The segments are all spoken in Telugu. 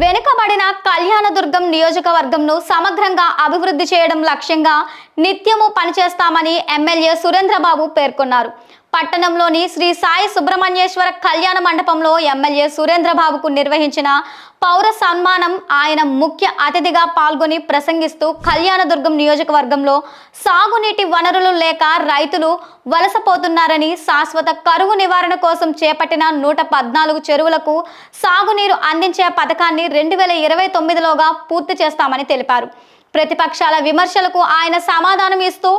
వెనుకబడిన కళ్యాణదుర్గం నియోజకవర్గంను సమగ్రంగా అభివృద్ధి చేయడం లక్ష్యంగా నిత్యము పనిచేస్తామని ఎమ్మెల్యే సురేంద్రబాబు పేర్కొన్నారు. పట్టణంలోని శ్రీ సాయి సుబ్రహ్మణ్యేశ్వర కళ్యాణ మండపంలో ఎమ్మెల్యే సురేంద్రబాబుకు నిర్వహించిన పౌర సన్మానం ఆయన ముఖ్య అతిథిగా పాల్గొని ప్రసంగిస్తూ కళ్యాణదుర్గం నియోజకవర్గంలో సాగునీటి వనరులు లేక రైతులు వలసపోతున్నారని, శాశ్వత కరువు నివారణ కోసం చేపట్టిన 114 చెరువులకు సాగునీరు అందించే పథకాన్ని 2029లోగా పూర్తి చేస్తామని తెలిపారు. ప్రతిపక్షాల విమర్శలకు ఆయన సమాధానం ఇస్తూ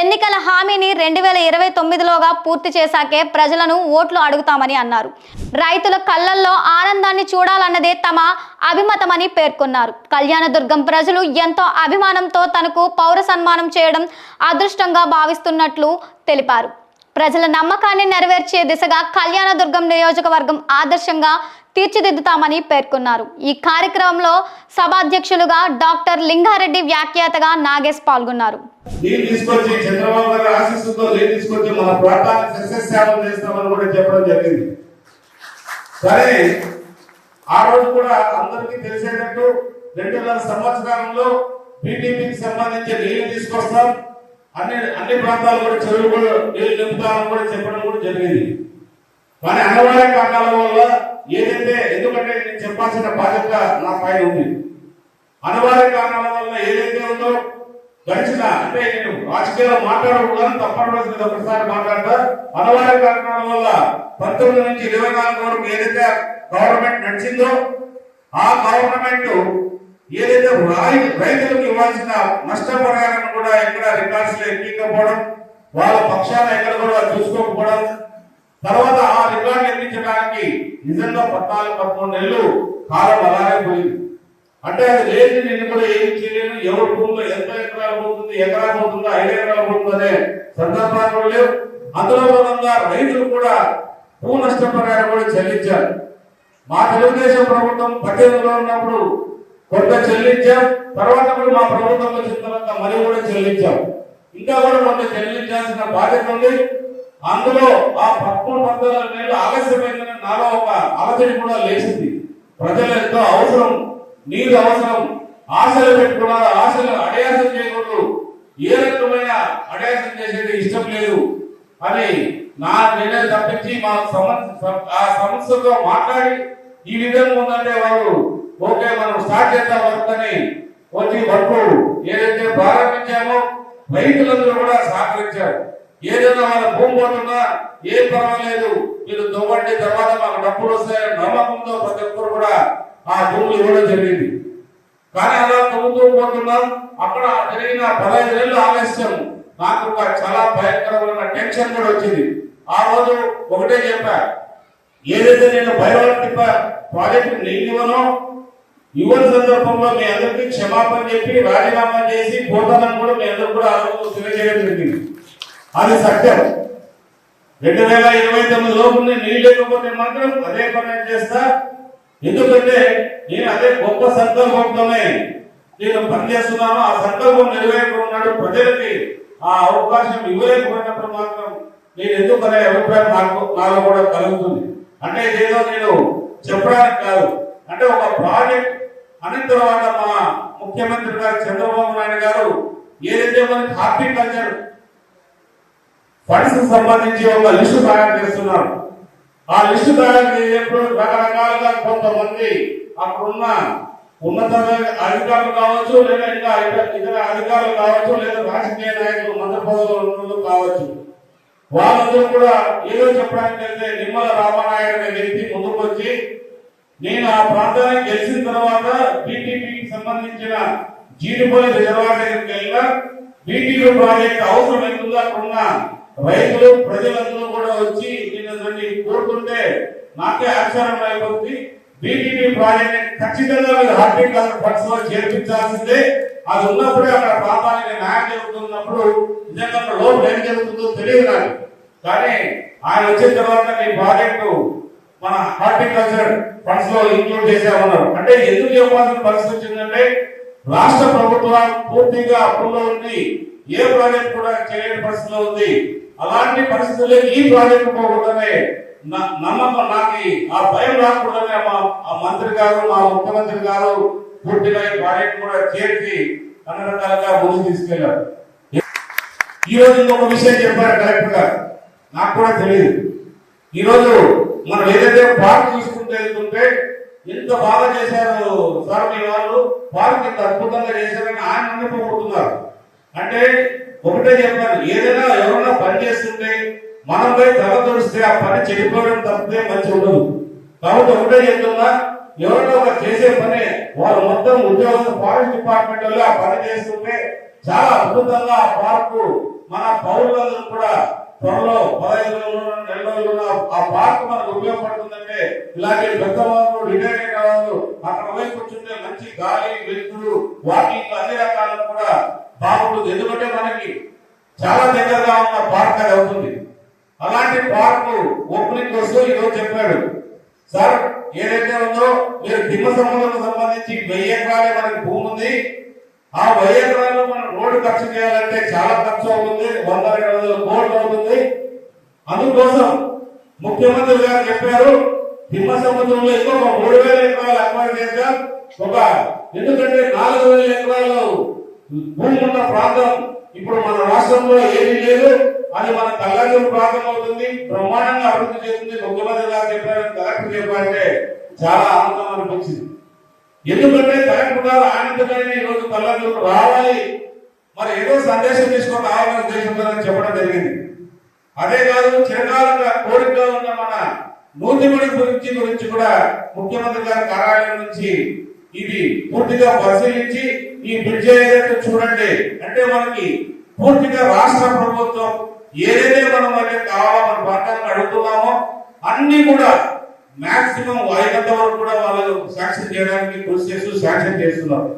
ఎన్నికల హామీని 2029లోగా పూర్తి చేశాకే ప్రజలను ఓట్లు అడుగుతామని అన్నారు. రైతుల కళ్ళల్లో ఆనందాన్ని చూడాలన్నదే తమ అభిమతమని పేర్కొన్నారు. కళ్యాణదుర్గం ప్రజలు ఎంతో అభిమానంతో తనకు పౌర సన్మానం చేయడం అదృష్టంగా భావిస్తున్నట్లు తెలిపారు. ప్రజల నమ్మకాన్ని నెరవేర్చే దిశగా కళ్యాణదుర్గం నియోజకవర్గం ఆదర్శంగా తీర్చిదిద్దుతామని పేర్కొన్నారు. ఈ కార్యక్రమంలో సభాధ్యక్షులుగా డాక్టర్ లింగారెడ్డి, వ్యాఖ్యాతగా నాగేష్ పాల్గొన్నారు. ఆ రోజు కూడా అందరికీ తెలిసేటట్టు 2.5 సంవత్సరాలలో బీటీపీకి సంబంధించి నీళ్లు తీసుకొస్తాం, అన్ని ప్రాంతాలు కూడా చెరువులు కూడా నీళ్లు నింపుతామని కూడా చెప్పడం కూడా జరిగింది. కానీ అనివార్య కారణాల వల్ల ఏదైతే, ఎందుకంటే నేను చెప్పాల్సిన బాధ్యత నా పైన ఉంది, అనివార్య కారణాల వల్ల ఏదైతే ఉందో గడిచిన, అంటే నేను రాజకీయాల్లో మాట్లాడకూడదని తప్పనిసరి ఒకసారి మాట్లాడతా. అనివార్య కారణాల వల్ల 19 నుంచి 24 వరకు ఏదైతే గవర్నమెంట్ నడిచిందో ఆ గవర్నమెంట్ ఏదైతే రైతులకు ఇవ్వాల్సిన నష్టపరిహారం కూడా ఎక్కడ రికార్డ్స్ లో ఎక్కించకపోవడం, వాళ్ళ పక్షాన ఎక్కడ కూడా చూసుకోకపోవడం, తర్వాత ఆ రికార్డు ఎక్కించడానికి నిజంగా 14-13 నెలలు కాలం అలాగే పోయింది. అంటే అది లేదు, నేను కూడా ఏమి చేయలేను, ఎవరి భూమిలో ఎంత ఎకరాలు పోతుంది, ఎకరాలు పోతుందో 5 ఎకరాలు పోతుంది అనే సందర్భాలు కూడా లేవు. అందులో భాగంగా రైతులు కూడా భూ నష్టపరిహారం కూడా చెల్లించారు. మా తెలుగుదేశం ప్రభుత్వం 18లో ఉన్నప్పుడు కొంత చెల్లించాం, తర్వాత కూడా మా ప్రభుత్వం వచ్చిన తర్వాత మరి కూడా చెల్లించాం, ఇంకా కూడా కొంత చెల్లించాల్సిన బాధ్యత ఉంది. అందులో ఆ 13-14 నెలలు ఆలస్యమైందని నాలో ఒక ఆలోచన కూడా లేచింది. ప్రజలు ఎంతో అవసరం, నీరు అవసరం, ఆశలు పెట్టుకున్నారు, ఆశలు అడయాసం చేయకూడదు, ఏ రకమైన అడయాసం చేసేది ఇష్టం లేదు అని నా నిర్ణయం తప్పించి మా ఆ సంస్థతో మాట్లాడి ఈ విధంగా ఉందంటే వాళ్ళు ఓకే మనం స్టార్ట్ చేద్దాం వర్క్ అని వచ్చి వర్క్ ఏదైతే ప్రారంభించామో రైతులందరూ కూడా సహకరించారు. ఏదైనా వాళ్ళ భూమి పోతున్నా ఏం పర్వాలేదు, మీరు తవ్వండి, తర్వాత మాకు డబ్బులు వస్తాయని నమ్మకంతో ప్రతి ఒక్కరు కూడా ఆ భూములు ఇవ్వడం జరిగింది. కానీ అలా తవ్వుతూ పోతున్నాం, అక్కడ జరిగిన 15 నెలలు ఆలస్యం నాకు చాలా భయంకరమైన టెన్షన్ కూడా వచ్చింది. ఆ రోజు ఒకటే చెప్పా, ఏదైతే నేను భయపడి ప్రాజెక్టు నేను ఇవ్వని సందర్భంలో మీ అందరికీ క్షమాపణ చెప్పి రాజీనామా చేసి పోతానని కూడా మీ అందరూ కూడా ఆ రోజు తెలియజేయడం జరిగింది. అది సత్యం. 2029 లోపు నీళ్ళు లేకపోతే మాత్రం అదే పని చేస్తా. ఎందుకంటే నేను అదే గొప్ప సంకల్పంతోనే నేను పనిచేస్తున్నాను. ఆ సంకల్పం నెరవేరుకున్నాడు. ప్రజలకి ఆ అవకాశం ఇవ్వలేకపోయినప్పుడు మాత్రం నేను ఎందుకనే అభిప్రాయం నాలో కూడా కలుగుతుంది. అంటే ఏదో నేను చెప్పడానికి కాదు, అంటే ఒక ప్రాజెక్ట్ అన్న తర్వాత మా ముఖ్యమంత్రి గారు చంద్రబాబు నాయుడు గారు ఏదైతే మనకి హార్టికల్చర్ ఫండ్స్ సంబంధించి ఒక లిస్టు తయారు చేస్తున్నారు. ఆ లిస్టు తయారు చేసేప్పుడు రకరకాలుగా కొంతమంది అక్కడున్న ఉన్నత అధికారులు కావచ్చు, లేదా ఇంకా ఇతర అధికారులు కావచ్చు, లేదా రాజకీయ నాయకులు మంత్రి పదవులు కావచ్చు, వాళ్ళందరూ కూడా ఏదో చెప్పడానికి వెళ్తే నిమ్మల రామానాయుడు అనే వ్యక్తి ముందుకు వచ్చి నేను ఆ ప్రాంతానికి గెలిచిన తర్వాత బీటీపీకి సంబంధించిన జీడిపల్లి రిజర్వాయర్ దగ్గరికి వెళ్ళినా బీటీపీ ప్రాజెక్ట్ అవసరం ఎంతుందో అక్కడున్న రైతులు ప్రజలందరూ కూడా వచ్చి నిన్ను కోరుతుంటే నాకే ఆశ్చర్యం అయిపోతుంది. బీటీపీ ప్రాజెక్ట్ ఖచ్చితంగా మీరు హార్టికల్చర్ ఫండ్స్ లో చేర్పించాల్సిందే. అది ఉన్నప్పుడే అక్కడ ప్రాంతానికి న్యాయం జరుగుతున్నప్పుడు నిజంగా లోపల ఏం జరుగుతుందో తెలియదు నాకు. కానీ ఆయన వచ్చిన తర్వాత ఈ ప్రాజెక్టు మన హార్టికల్చర్ ఫండ్స్ లో ఇంక్లూడ్ చేసామన్నారు. అంటే ఎందుకు చెప్పాల్సిన పరిస్థితి వచ్చిందంటే రాష్ట్ర ప్రభుత్వం పూర్తిగా అప్పుల్లో ఉంది, ఏ ప్రాజెక్ట్ కూడా చేయలేని పరిస్థితిలో ఉంది. అలాంటి పరిస్థితుల్లో ఈ ప్రాజెక్టు పోకూడదనే నమ్మకం నాకు ఆ భయం రాకూడదని ఆ మంత్రి గారు మా ముఖ్యమంత్రి గారు పూర్తిగా ఈ ప్రాజెక్ట్ కూడా చేర్చి అన్ని రకాలుగా ముందుకు తీసుకెళ్లారు. ఈ రోజు ఇంకొక విషయం చెప్పారు కలెక్టర్ గారు, నాకు కూడా తెలియదు. ఈ రోజు మనం ఏదైతే పార్క్ చూసుకుంటూ వెళ్తుంటే ఎంత బాగా చేశారు సార్ మీ వాళ్ళు, పార్క్ ఎంత అద్భుతంగా చేశారని ఆయన అనిపోతున్నారు. అంటే ఒకటే చెప్పారు, ఏదైనా ఎవరైనా పని చేస్తుంటే మనం పోయి తల తొడిస్తే ఆ పని చెడిపోవడం తప్పితే మంచి ఉండదు. కాబట్టి ఒకటే చెప్తున్నా, ఎవరైనా ఒక చేసే పని వాళ్ళు మొత్తం ఉద్యోగం ఫారెస్ట్ డిపార్ట్మెంట్ వాళ్ళు ఆ పని చేస్తుంటే చాలా అద్భుతంగా ఆ పార్కు మన పౌరులందరూ కూడా త్వరలో 15 రోజులు నెల రోజులు ఆ పార్క్ మనకు ఉపయోగపడుతుందంటే ఇలాంటి పెద్ద వాళ్ళు రిటైర్ అయిన వాళ్ళు అక్కడ పోయి కూర్చుంటే మంచి గాలి వెలుతురు వాకింగ్ అన్ని రకాలను కూడా బాగుంటుంది. ఎందుకంటే మనకి చాలా దగ్గరగా ఉన్న పార్క్ అది అవుతుంది. అలాంటి పార్క్ ఓపెనింగ్ వస్తూ ఈరోజు చెప్పాడు సార్, ఏదైతే ఉందో మీరు దిమ్మ సముద్రం సంబంధించి 1000 ఎకరాలే మనకి భూమి ఉంది. ఆ 1000 ఎకరాల్లో మనం రోడ్డు ఖర్చు చేయాలంటే చాలా ఖర్చు అవుతుంది, 100-200 కోట్లు అవుతుంది. అందుకోసం ముఖ్యమంత్రి గారు చెప్పారు, దిమ్మ సముద్రంలో ఇంకొక 3000 ఎకరాలు అక్వైర్ చేద్దాం. ఎందుకంటే 4000 ఎకరాలు భూమి ఉన్న ప్రాంతం ఇప్పుడు మన రాష్ట్రంలో ఏమీ లేదు, అది మన కల్లాజూరు ప్రాంతం అవుతుంది, బ్రహ్మాండంగా అభివృద్ధి చేస్తుంది. ముఖ్యమంత్రి గారు చెప్పారు, కలెక్టర్ చెప్పారంటే చాలా ఆనందం అనిపించింది. ఎందుకంటే కలెక్టర్ గారు ఆనందమైన ఈ రోజు కల్లాజూరు రావాలి, మరి ఏదో సందేశం తీసుకొని రావాలని ఉద్దేశంతో చెప్పడం జరిగింది. అదే కాదు, చిరకాలంగా కోరికగా ఉన్న మన నూతిమడి గురించి కూడా ముఖ్యమంత్రి గారి కార్యాలయం నుంచి ఇది పూర్తిగా పరిశీలించి ఈ బ్రిడ్జ్ ఏదైతే చూడండి అంటే మనకి పూర్తిగా రాష్ట్ర ప్రభుత్వం ఏదైతే మనం అయితే కావాలో మన ప్రాంతానికి అడుగుతున్నామో అన్ని కూడా మాక్సిమం అయినంత వరకు కూడా వాళ్ళు శాంక్షన్ చేయడానికి కృషి చేస్తూ శాంక్షన్ చేస్తున్నారు.